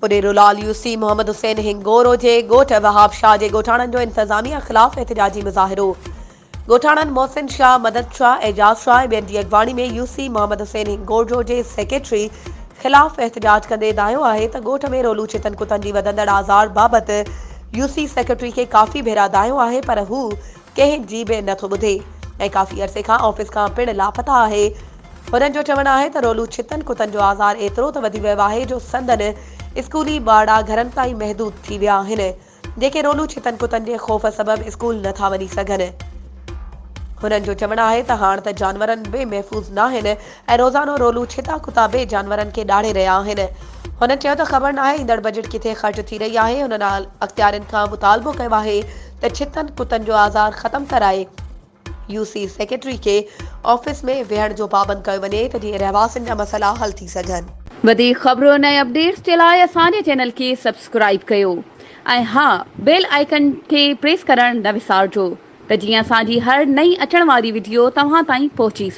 पुडेरोलाल UC Mohammad Hussain हिंगोरो जे ॻोठ वहाब शाह जे ॻोठाणनि जो इंतज़ामिया ख़िलाफ़ एहतिजाजी मुज़ाहिरो। ॻोठाणनि मोहसिन शाह, मदद शाह, एजाज शाह ऐं ॿियनि जी अॻवानी में यूसी मोहम्मद हुसैन हिंगोरो जे सेक्रेटरी ख़िलाफ़ एहतिजाज कंदे दायो आहे त ॻोठ में रोलू छितन कुतनि जी वधंदड़ आज़ार बाबति यूसी सेक्रेटरी खे काफ़ी भेरा दायो आहे, पर हू कंहिंजी बि नथो ॿुधे ऐं काफ़ी अरसे खां ऑफिस खां पिणु लापता आहे। हुननि जो चवणु आहे त रोलू छितन कुतनि जो आज़ार एतिरो त वधी वियो आहे जो संदन स्कूली ॿारड़ा घरनि ताईं महदूद थी विया आहिनि, जेके रोलू छितन कुतनि जे ख़ौफ़ सबबि स्कूल नथा वञी सघनि। हुननि जो चवणु आहे त हाणे त जानवरनि बि महफ़ूज़ न आहिनि ऐं रोज़ानो रोलू छिता कुता बि जानवरनि खे ॾाढे रहिया आहिनि। हुननि चयो त ख़बर न आहे ईंदड़ बजट किथे ख़र्च थी रही आहे। हुननि अख़्तियारनि खां मुतालबो कयो आहे त छितनि कुतनि जो आज़ार ख़तमु कराए यूसी सेक्रेटरी खे ऑफिस में वेहण जो पाबंद कयो वञे त जीअं रहवासियुनि जा मसइला हल थी सघनि। वधीक ख़बरूं ऐं अपडेट्स जे लाइ असांजे चैनल खे सब्सक्राइब कयो ऐं हा, बेल आइकन खे प्रेस करणु न विसारिजो त जीअं असांजी हर नई अचण वारी वीडियो तव्हां ताईं पहुची